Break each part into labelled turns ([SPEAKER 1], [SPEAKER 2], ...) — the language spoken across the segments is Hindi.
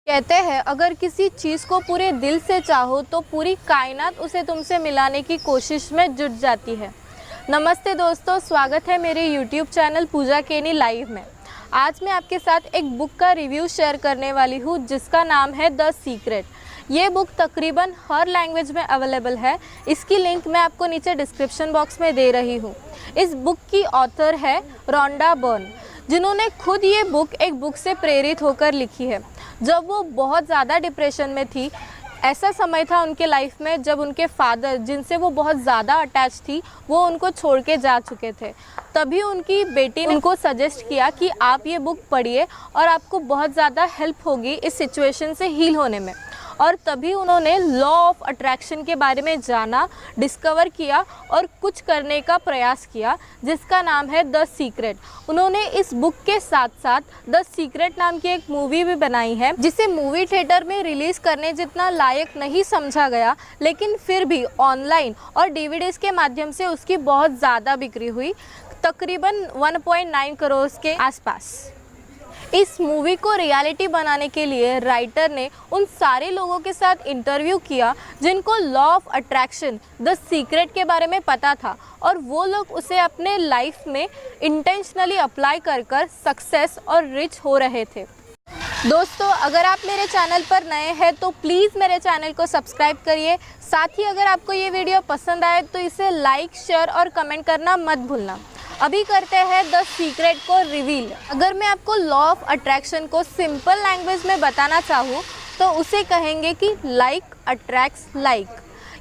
[SPEAKER 1] कहते हैं अगर किसी चीज़ को पूरे दिल से चाहो तो पूरी कायनात उसे तुमसे मिलाने की कोशिश में जुट जाती है। नमस्ते दोस्तों, स्वागत है मेरे YouTube चैनल पूजा केनी लाइव में। आज मैं आपके साथ एक बुक का रिव्यू शेयर करने वाली हूँ जिसका नाम है द सीक्रेट। ये बुक तकरीबन हर लैंग्वेज में अवेलेबल है। इसकी लिंक मैं आपको नीचे डिस्क्रिप्शन बॉक्स में दे रही हूँ। इस बुक की ऑथर है रोंडा बर्न, जिन्होंने खुद ये बुक एक बुक से प्रेरित होकर लिखी है। जब वो बहुत ज़्यादा डिप्रेशन में थी, ऐसा समय था उनके लाइफ में जब उनके फादर, जिनसे वो बहुत ज़्यादा अटैच थी, वो उनको छोड़ के जा चुके थे। तभी उनकी बेटी ने उनको सजेस्ट किया कि आप ये बुक पढ़िए और आपको बहुत ज़्यादा हेल्प होगी इस सिचुएशन से हील होने में। और तभी उन्होंने लॉ ऑफ अट्रैक्शन के बारे में जाना, डिस्कवर किया और कुछ करने का प्रयास किया, जिसका नाम है द सीक्रेट। उन्होंने इस बुक के साथ साथ द सीक्रेट नाम की एक मूवी भी बनाई है, जिसे मूवी थिएटर में रिलीज़ करने जितना लायक नहीं समझा गया, लेकिन फिर भी ऑनलाइन और डीवीडीज़ के माध्यम से उसकी बहुत ज़्यादा बिक्री हुई, तकरीबन 1.9 करोड़ के आसपास। इस मूवी को रियलिटी बनाने के लिए राइटर ने उन सारे लोगों के साथ इंटरव्यू किया जिनको law of attraction the secret के बारे में पता था, और वो लोग उसे अपने लाइफ में इंटेंशनली अप्लाई कर सक्सेस और रिच हो रहे थे। दोस्तों, अगर आप मेरे चैनल पर नए हैं तो प्लीज़ मेरे चैनल को सब्सक्राइब करिए। साथ ही अगर आपको ये वीडियो पसंद आए तो इसे लाइक, शेयर और कमेंट करना मत भूलना। अभी करते हैं द सीक्रेट को रिवील। अगर मैं आपको लॉ ऑफ अट्रैक्शन को सिंपल लैंग्वेज में बताना चाहूँ तो उसे कहेंगे कि लाइक अट्रैक्ट्स लाइक,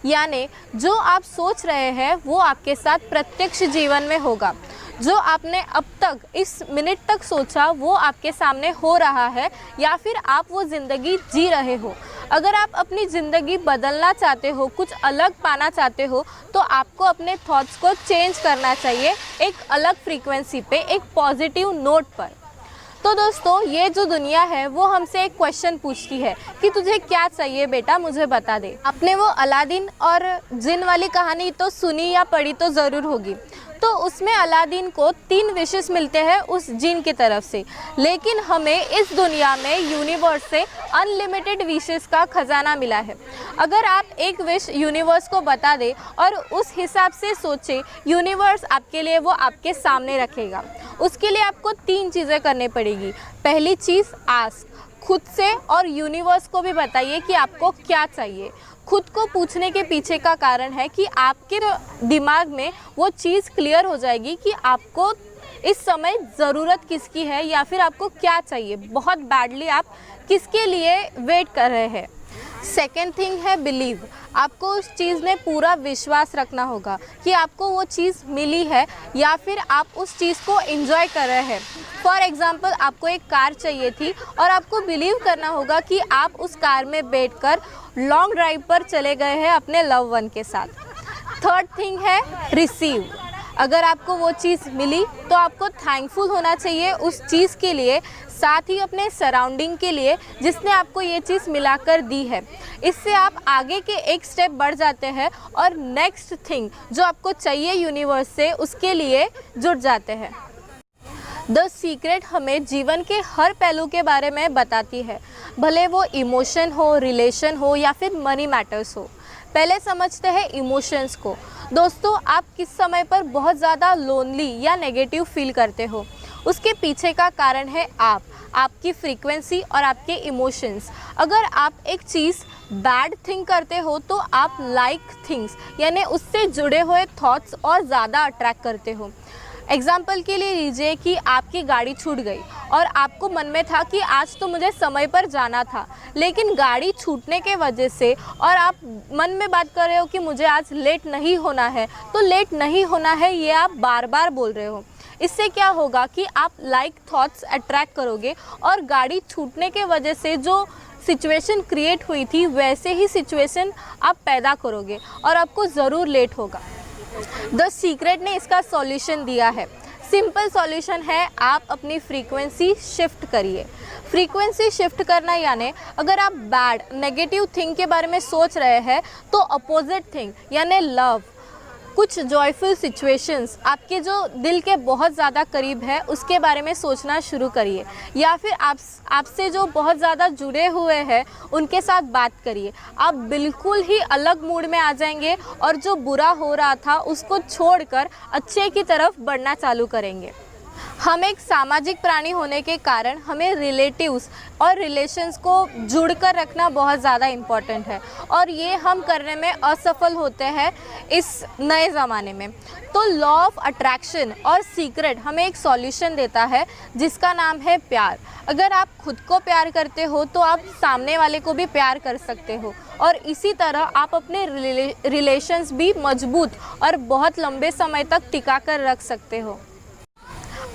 [SPEAKER 1] यानी जो आप सोच रहे हैं वो आपके साथ प्रत्यक्ष जीवन में होगा। जो आपने अब तक इस मिनट तक सोचा वो आपके सामने हो रहा है, या फिर आप वो ज़िंदगी जी रहे हो। अगर आप अपनी ज़िंदगी बदलना चाहते हो, कुछ अलग पाना चाहते हो, तो आपको अपने थॉट्स को चेंज करना चाहिए एक अलग फ्रीक्वेंसी पे, एक पॉजिटिव नोट पर। तो दोस्तों, ये जो दुनिया है वो हमसे एक क्वेश्चन पूछती है कि तुझे क्या चाहिए बेटा, मुझे बता दे। आपने वो अलादीन और जिन वाली कहानी तो सुनी या पढ़ी तो ज़रूर होगी। तो उसमें अलादीन को 3 विशेस मिलते हैं उस जिन की तरफ से, लेकिन हमें इस दुनिया में यूनिवर्स से अनलिमिटेड विशेस का खजाना मिला है। अगर आप एक विश यूनिवर्स को बता दे और उस हिसाब से सोचे, यूनिवर्स आपके लिए वो आपके सामने रखेगा। उसके लिए आपको 3 चीज़ें करनी पड़ेगी। पहली चीज़, आस्क, खुद से और यूनिवर्स को भी बताइए कि आपको क्या चाहिए। खुद को पूछने के पीछे का कारण है कि आपके दिमाग में वो चीज़ क्लियर हो जाएगी कि आपको इस समय ज़रूरत किसकी है, या फिर आपको क्या चाहिए, बहुत बैडली आप किसके लिए वेट कर रहे हैं। सेकेंड थिंग है बिलीव। आपको उस चीज़ में पूरा विश्वास रखना होगा कि आपको वो चीज़ मिली है, या फिर आप उस चीज़ को एंजॉय कर रहे हैं। फॉर एग्ज़ाम्पल, आपको एक कार चाहिए थी और आपको बिलीव करना होगा कि आप उस कार में बैठकर लॉन्ग ड्राइव पर चले गए हैं अपने लव वन के साथ। थर्ड थिंग है रिसीव। अगर आपको वो चीज़ मिली तो आपको थैंकफुल होना चाहिए उस चीज़ के लिए, साथ ही अपने सराउंडिंग के लिए जिसने आपको ये चीज़ मिलाकर दी है। इससे आप आगे के एक स्टेप बढ़ जाते हैं और नेक्स्ट थिंग जो आपको चाहिए यूनिवर्स से, उसके लिए जुट जाते हैं। द सीक्रेट हमें जीवन के हर पहलू के बारे में बताती है, भले वो इमोशन हो, रिलेशन हो या फिर मनी मैटर्स हो। पहले समझते हैं इमोशंस को। दोस्तों, आप किस समय पर बहुत ज़्यादा लोनली या नेगेटिव फील करते हो, उसके पीछे का कारण है आपकी फ्रीक्वेंसी और आपके इमोशंस। अगर आप एक चीज़ बैड थिंग करते हो तो आप लाइक थिंग्स, यानी उससे जुड़े हुए थॉट्स और ज़्यादा अट्रैक्ट करते हो। एग्जाम्पल के लिए लीजिए कि आपकी गाड़ी छूट गई और आपको मन में था कि आज तो मुझे समय पर जाना था, लेकिन गाड़ी छूटने के वजह से और आप मन में बात कर रहे हो कि मुझे आज लेट नहीं होना है, तो लेट नहीं होना है ये आप बार बार बोल रहे हो। इससे क्या होगा कि आप लाइक थॉट्स अट्रैक्ट करोगे और गाड़ी छूटने के वजह से जो सिचुएशन क्रिएट हुई थी वैसे ही सिचुएशन आप पैदा करोगे और आपको ज़रूर लेट होगा। द सीक्रेट ने इसका सॉल्यूशन दिया है। सिंपल सॉल्यूशन है, आप अपनी फ्रीक्वेंसी शिफ्ट करिए। फ्रीक्वेंसी शिफ्ट करना यानी अगर आप बैड नेगेटिव थिंग के बारे में सोच रहे हैं तो अपोजिट थिंग यानी लव, कुछ जॉयफुल सिचुएशंस आपके जो दिल के बहुत ज़्यादा करीब है उसके बारे में सोचना शुरू करिए, या फिर आपसे जो बहुत ज़्यादा जुड़े हुए हैं उनके साथ बात करिए। आप बिल्कुल ही अलग मूड में आ जाएंगे और जो बुरा हो रहा था उसको छोड़कर अच्छे की तरफ बढ़ना चालू करेंगे। हम एक सामाजिक प्राणी होने के कारण हमें रिलेटिव्स और रिलेशंस को जुड़कर रखना बहुत ज़्यादा इम्पॉर्टेंट है, और ये हम करने में असफल होते हैं इस नए ज़माने में। तो लॉ ऑफ अट्रैक्शन और सीक्रेट हमें एक सॉल्यूशन देता है जिसका नाम है प्यार। अगर आप खुद को प्यार करते हो तो आप सामने वाले को भी प्यार कर सकते हो, और इसी तरह आप अपने रिलेशंस भी मजबूत और बहुत लंबे समय तक टिका कर रख सकते हो।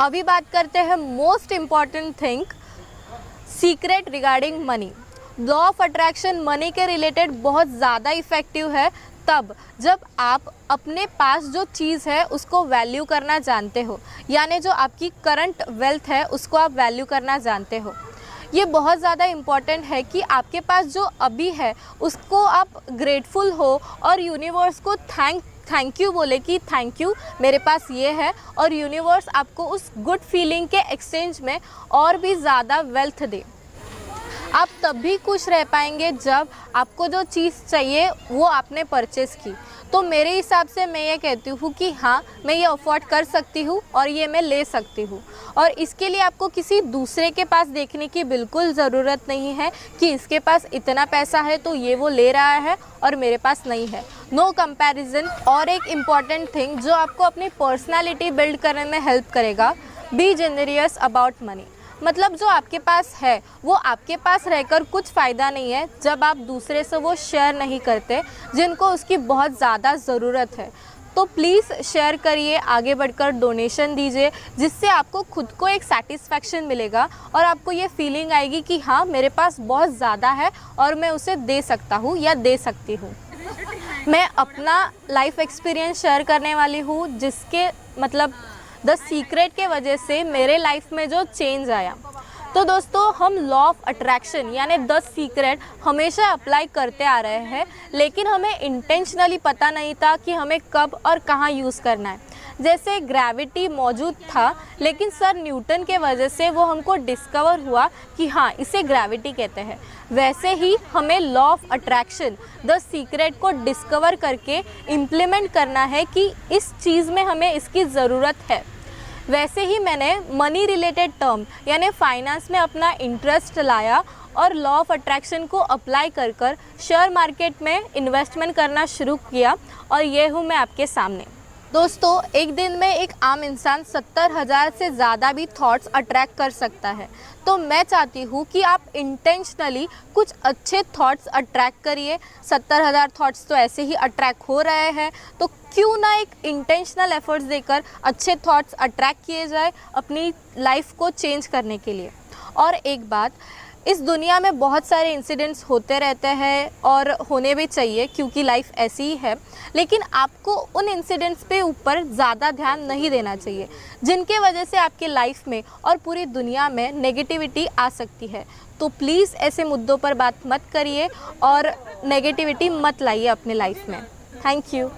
[SPEAKER 1] अभी बात करते हैं most important thing, secret regarding money. Law of attraction money के रिलेटेड बहुत ज़्यादा इफ़ेक्टिव है तब जब आप अपने पास जो चीज़ है उसको वैल्यू करना जानते हो, यानी जो आपकी करंट वेल्थ है उसको आप वैल्यू करना जानते हो। ये बहुत ज़्यादा इम्पॉर्टेंट है कि आपके पास जो अभी है उसको आप ग्रेटफुल हो और यूनिवर्स को थैंक यू बोले कि थैंक यू मेरे पास ये है, और यूनिवर्स आपको उस गुड फीलिंग के एक्सचेंज में और भी ज़्यादा वेल्थ दे। आप तब भी खुश रह पाएंगे जब आपको जो चीज़ चाहिए वो आपने परचेज़ की। तो मेरे हिसाब से मैं ये कहती हूँ कि हाँ, मैं ये अफोर्ड कर सकती हूँ और ये मैं ले सकती हूँ, और इसके लिए आपको किसी दूसरे के पास देखने की बिल्कुल ज़रूरत नहीं है कि इसके पास इतना पैसा है तो ये वो ले रहा है और मेरे पास नहीं है। No comparison. और एक इम्पॉर्टेंट थिंग जो आपको अपनी पर्सनालिटी बिल्ड करने में हेल्प करेगा, बी जेनरियस अबाउट मनी। मतलब जो आपके पास है वो आपके पास रहकर कुछ फ़ायदा नहीं है जब आप दूसरे से वो शेयर नहीं करते जिनको उसकी बहुत ज़्यादा ज़रूरत है। तो प्लीज़ शेयर करिए, आगे बढ़कर डोनेशन दीजिए, जिससे आपको खुद को एक सेटिस्फैक्शन मिलेगा और आपको ये फीलिंग आएगी कि हाँ, मेरे पास बहुत ज़्यादा है और मैं उसे दे सकता हूँ या दे सकती हूँ। मैं अपना लाइफ एक्सपीरियंस शेयर करने वाली हूँ, जिसके मतलब द सीक्रेट के वजह से मेरे लाइफ में जो चेंज आया। तो दोस्तों, हम लॉ ऑफ अट्रैक्शन यानी द सीक्रेट हमेशा अप्लाई करते आ रहे हैं, लेकिन हमें इंटेंशनली पता नहीं था कि हमें कब और कहाँ यूज़ करना है। जैसे ग्रेविटी मौजूद था, लेकिन सर न्यूटन के वजह से वो हमको डिस्कवर हुआ कि हाँ, इसे ग्रेविटी कहते हैं। वैसे ही हमें law of attraction the secret को डिस्कवर करके इम्प्लीमेंट करना है कि इस चीज़ में हमें इसकी ज़रूरत है। वैसे ही मैंने मनी रिलेटेड टर्म यानी फाइनेंस में अपना इंटरेस्ट लाया और लॉ ऑफ अट्रैक्शन को अप्लाई कर शेयर मार्केट में इन्वेस्टमेंट करना शुरू किया, और ये हूँ मैं आपके सामने। दोस्तों, एक दिन में एक आम इंसान 70,000 से ज़्यादा भी थॉट्स अट्रैक्ट कर सकता है। तो मैं चाहती हूँ कि आप इंटेंशनली कुछ अच्छे थॉट्स अट्रैक्ट करिए। 70,000 थॉट्स तो ऐसे ही अट्रैक्ट हो रहे हैं, तो क्यों ना एक इंटेंशनल एफर्ट्स देकर अच्छे थॉट्स अट्रैक्ट किए जाए अपनी लाइफ को चेंज करने के लिए। और एक बात, इस दुनिया में बहुत सारे इंसिडेंट्स होते रहते हैं और होने भी चाहिए क्योंकि लाइफ ऐसी ही है, लेकिन आपको उन इंसिडेंट्स पे ऊपर ज़्यादा ध्यान नहीं देना चाहिए जिनके वजह से आपकी लाइफ में और पूरी दुनिया में नेगेटिविटी आ सकती है। तो प्लीज़ ऐसे मुद्दों पर बात मत करिए और नेगेटिविटी मत लाइए अपने लाइफ में। Thank you.